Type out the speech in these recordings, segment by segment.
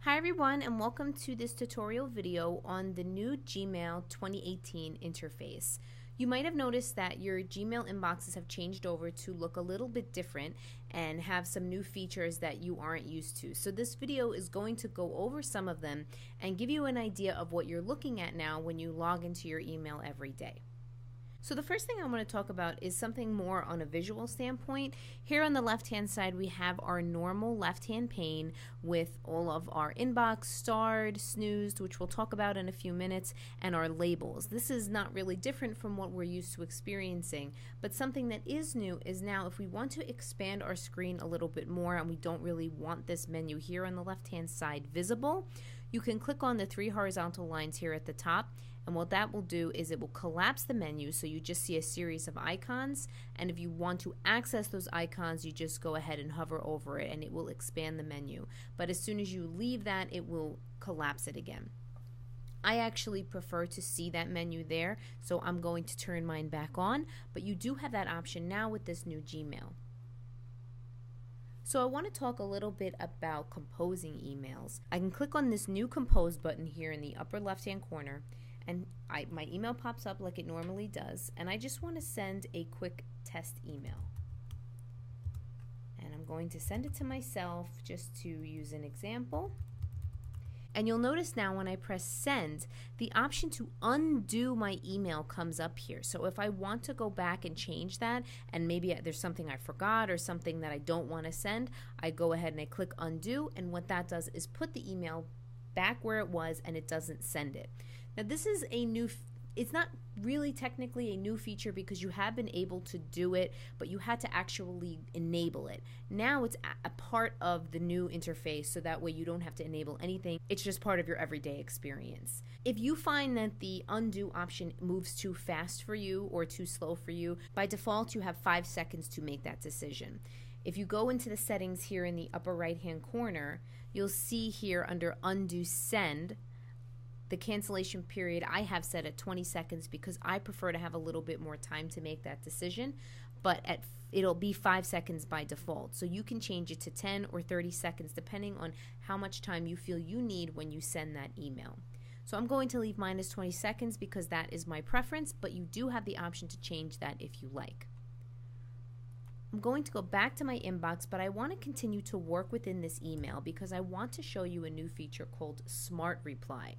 Hi everyone, and welcome to this tutorial video on the new Gmail 2018 interface. You might have noticed that your Gmail inboxes have changed over to look a little bit different and have some new features that you aren't used to. So this video is going to go over some of them and give you an idea of what you're looking at now when you log into your email every day. So the first thing I want to talk about is something more on a visual standpoint. Here on the left-hand side, we have our normal left-hand pane with all of our inbox, starred, snoozed, which we'll talk about in a few minutes, and our labels. This is not really different from what we're used to experiencing, but something that is new is now if we want to expand our screen a little bit more and we don't really want this menu here on the left-hand side visible, you can click on the three horizontal lines here at the top, and what that will do is it will collapse the menu so you just see a series of icons, and if you want to access those icons you just go ahead and hover over it and it will expand the menu. But as soon as you leave that, it will collapse it again. I actually prefer to see that menu there, so I'm going to turn mine back on, but you do have that option now with this new Gmail. So I want to talk a little bit about composing emails. I can click on this new compose button here in the upper left hand corner, and my email pops up like it normally does, and I just want to send a quick test email. And I'm going to send it to myself just to use an example. And you'll notice now when I press send, the option to undo my email comes up here. So if I want to go back and change that, and maybe there's something I forgot or something that I don't want to send, I go ahead and I click undo, and what that does is put the email back where it was and it doesn't send it. Now this is a new, it's not really technically a new feature because you have been able to do it, but you had to actually enable it. Now it's a part of the new interface, so that way you don't have to enable anything. It's just part of your everyday experience. If you find that the undo option moves too fast for you or too slow for you, by default you have 5 seconds to make that decision. If you go into the settings here in the upper right hand corner, you'll see here under undo send, the cancellation period I have set at 20 seconds because I prefer to have a little bit more time to make that decision, but it'll be 5 seconds by default. So you can change it to 10 or 30 seconds depending on how much time you feel you need when you send that email. So I'm going to leave mine as 20 seconds because that is my preference, but you do have the option to change that if you like. I'm going to go back to my inbox, but I want to continue to work within this email because I want to show you a new feature called Smart Reply.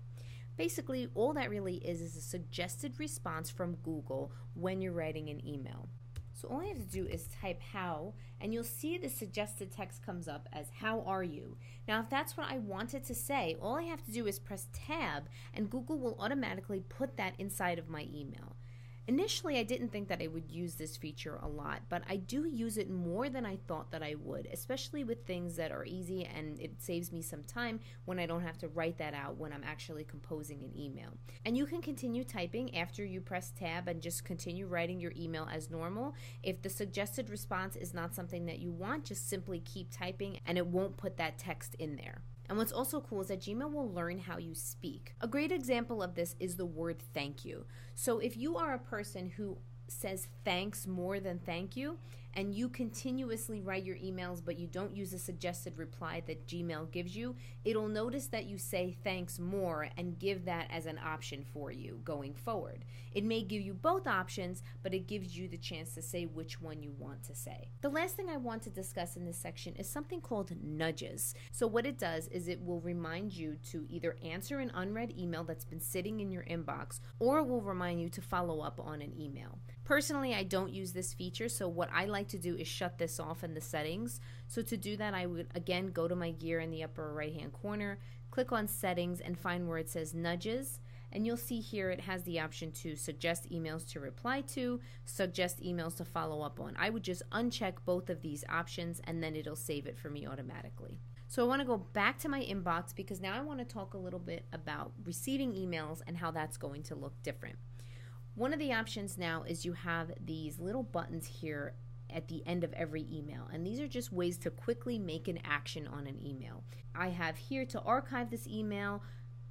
Basically, all that really is a suggested response from Google when you're writing an email. So all I have to do is type how, and you'll see the suggested text comes up as how are you. Now if that's what I wanted to say, all I have to do is press tab and Google will automatically put that inside of my email. Initially, I didn't think that I would use this feature a lot, but I do use it more than I thought that I would, especially with things that are easy, and it saves me some time when I don't have to write that out when I'm actually composing an email. And you can continue typing after you press tab and just continue writing your email as normal. If the suggested response is not something that you want, just simply keep typing and it won't put that text in there. And what's also cool is that Gmail will learn how you speak. A great example of this is the word thank you. So if you are a person who says thanks more than thank you, and you continuously write your emails but you don't use the suggested reply that Gmail gives you, it'll notice that you say thanks more and give that as an option for you going forward. It may give you both options, but it gives you the chance to say which one you want to say. The last thing I want to discuss in this section is something called nudges. So what it does is it will remind you to either answer an unread email that's been sitting in your inbox, or it will remind you to follow up on an email. Personally, I don't use this feature, so what I like to do is shut this off in the settings. So to do that, I would again go to my gear in the upper right hand corner, click on settings and find where it says nudges, and you'll see here it has the option to suggest emails to reply to, suggest emails to follow up on. I would just uncheck both of these options and then it'll save it for me automatically. So I want to go back to my inbox because now I want to talk a little bit about receiving emails and how that's going to look different. One of the options now is you have these little buttons here at the end of every email, and these are just ways to quickly make an action on an email. I have here to archive this email,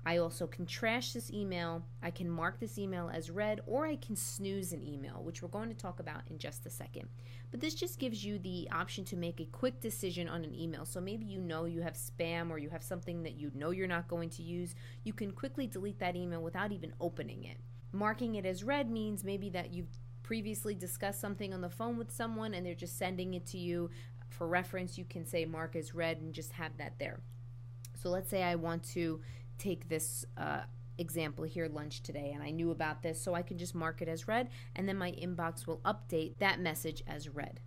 I also can trash this email, I can mark this email as read, or I can snooze an email, which we're going to talk about in just a second. But this just gives you the option to make a quick decision on an email. So maybe you know you have spam or you have something that you know you're not going to use. You can quickly delete that email without even opening it. Marking it as read means maybe that you've previously discussed something on the phone with someone and they're just sending it to you. For reference, you can say mark as read and just have that there. So let's say I want to take this example here, lunch today, and I knew about this, so I can just mark it as read, and then my inbox will update that message as read.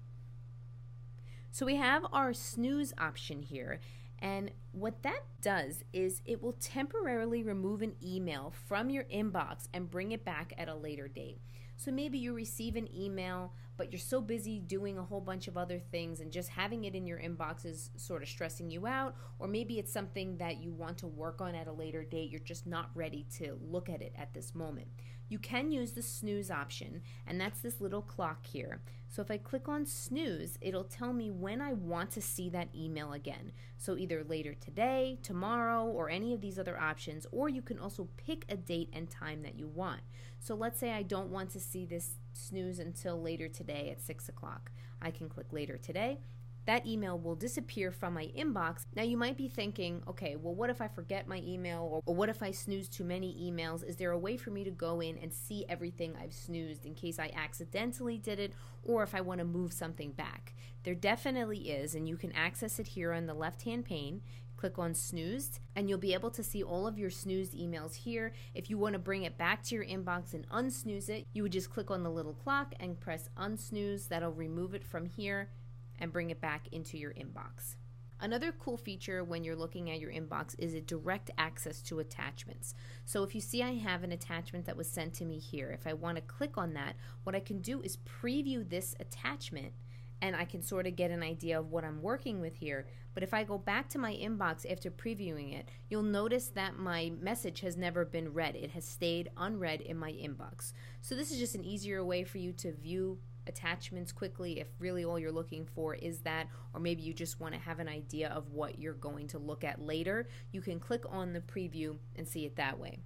So we have our snooze option here, and what that does is it will temporarily remove an email from your inbox and bring it back at a later date. So maybe you receive an email, but you're so busy doing a whole bunch of other things and just having it in your inbox is sort of stressing you out, or maybe it's something that you want to work on at a later date. You're just not ready to look at it at this moment. You can use the snooze option, and that's this little clock here. So if I click on snooze, it'll tell me when I want to see that email again. So either later today, tomorrow, or any of these other options, or you can also pick a date and time that you want. So let's say I don't want to see this snooze until later today at 6 o'clock. I can click later today. That email will disappear from my inbox. Now you might be thinking, okay, well what if I forget my email, or what if I snooze too many emails? Is there a way for me to go in and see everything I've snoozed in case I accidentally did it, or if I want to move something back? There definitely is, and you can access it here on the left-hand pane. Click on snoozed, and you'll be able to see all of your snoozed emails here. If you want to bring it back to your inbox and unsnooze it, you would just click on the little clock and press unsnooze. That'll remove it from here and bring it back into your inbox. Another cool feature when you're looking at your inbox is a direct access to attachments. So if you see I have an attachment that was sent to me here, if I want to click on that, what I can do is preview this attachment and I can sort of get an idea of what I'm working with here. But if I go back to my inbox after previewing it, you'll notice that my message has never been read. It has stayed unread in my inbox. So this is just an easier way for you to view attachments quickly if really all you're looking for is that, or maybe you just want to have an idea of what you're going to look at later. You can click on the preview and see it that way.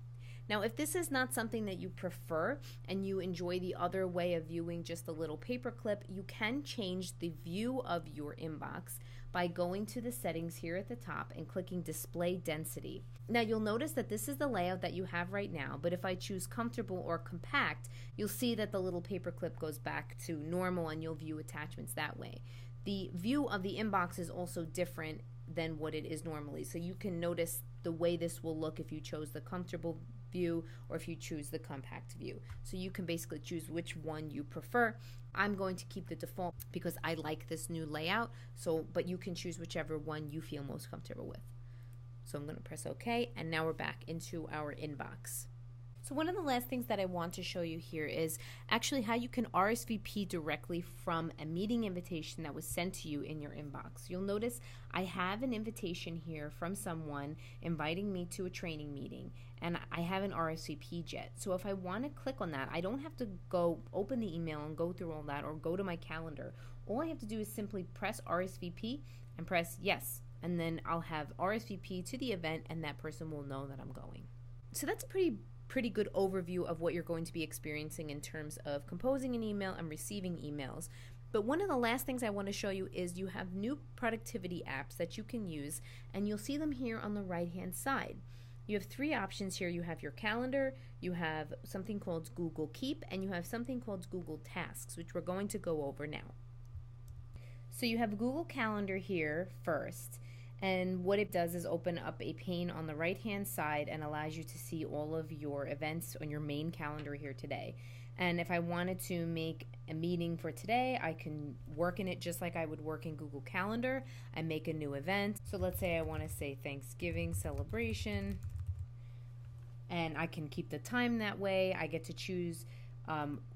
Now, if this is not something that you prefer and you enjoy the other way of viewing just a little paperclip, you can change the view of your inbox by going to the settings here at the top and clicking display density. Now you'll notice that this is the layout that you have right now, but if I choose comfortable or compact, you'll see that the little paperclip goes back to normal and you'll view attachments that way. The view of the inbox is also different than what it is normally, so you can notice the way this will look if you chose the comfortable view or if you choose the compact view. So you can basically choose which one you prefer. I'm going to keep the default because I like this new layout, but you can choose whichever one you feel most comfortable with. So I'm going to press OK, and now we're back into our inbox. So one of the last things that I want to show you here is actually how you can RSVP directly from a meeting invitation that was sent to you in your inbox. You'll notice I have an invitation here from someone inviting me to a training meeting, and I haven't RSVP'd yet. So if I want to click on that, I don't have to go open the email and go through all that or go to my calendar. All I have to do is simply press RSVP and press yes, and then I'll have RSVP to the event and that person will know that I'm going. So that's a pretty good overview of what you're going to be experiencing in terms of composing an email and receiving emails. But one of the last things I want to show you is you have new productivity apps that you can use, and you'll see them here on the right hand side. You have three options here. You have your calendar, you have something called Google Keep, and you have something called Google Tasks, which we're going to go over now. So you have Google Calendar here first. And what it does is open up a pane on the right hand side and allows you to see all of your events on your main calendar here today. And if I wanted to make a meeting for today, I can work in it just like I would work in Google Calendar. I make a new event. So let's say I want to say Thanksgiving celebration, and I can keep the time that way. I get to choose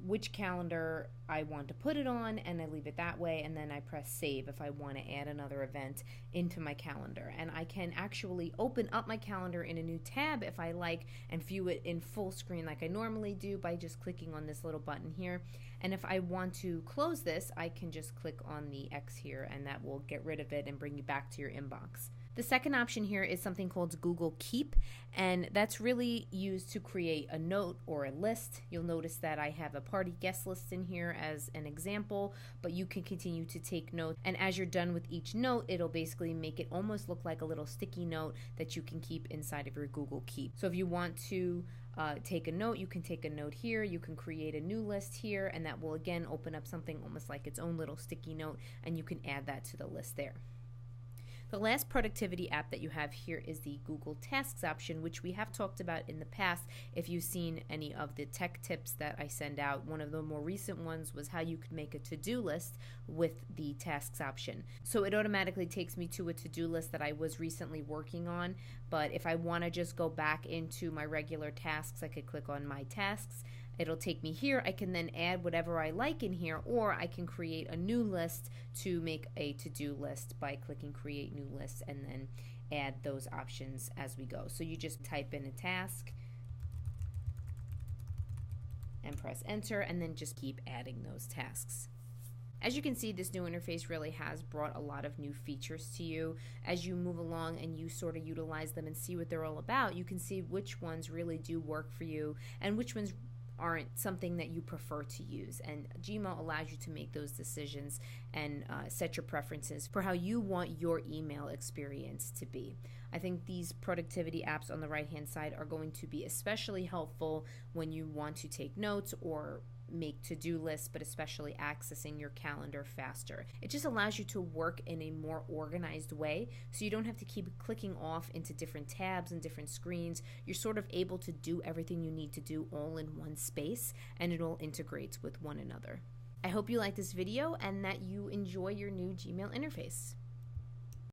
which calendar I want to put it on, and I leave it that way, and then I press save if I want to add another event into my calendar. And I can actually open up my calendar in a new tab if I like and view it in full screen like I normally do by just clicking on this little button here. And if I want to close this, I can just click on the X here, and that will get rid of it and bring you back to your inbox. The second option here is something called Google Keep, and that's really used to create a note or a list. You'll notice that I have a party guest list in here as an example, but you can continue to take notes, and as you're done with each note, it'll basically make it almost look like a little sticky note that you can keep inside of your Google Keep. So if you want to take a note, you can take a note here, you can create a new list here, and that will again open up something almost like its own little sticky note, and you can add that to the list there. The last productivity app that you have here is the Google Tasks option, which we have talked about in the past. If you've seen any of the tech tips that I send out, one of the more recent ones was how you could make a to-do list with the Tasks option. So it automatically takes me to a to-do list that I was recently working on, but if I want to just go back into my regular tasks, I could click on My Tasks. It'll take me here. I can then add whatever I like in here, or I can create a new list to make a to-do list by clicking Create New List and then add those options as we go. So you just type in a task and press Enter, and then just keep adding those tasks. As you can see, this new interface really has brought a lot of new features to you. As you move along and you sort of utilize them and see what they're all about, you can see which ones really do work for you and which ones aren't something that you prefer to use, and Gmail allows you to make those decisions and set your preferences for how you want your email experience to be. I think these productivity apps on the right hand side are going to be especially helpful when you want to take notes or make to-do lists, but especially accessing your calendar faster. It just allows you to work in a more organized way, so you don't have to keep clicking off into different tabs and different screens. You're sort of able to do everything you need to do all in one space, and it all integrates with one another. I hope you like this video and that you enjoy your new Gmail interface.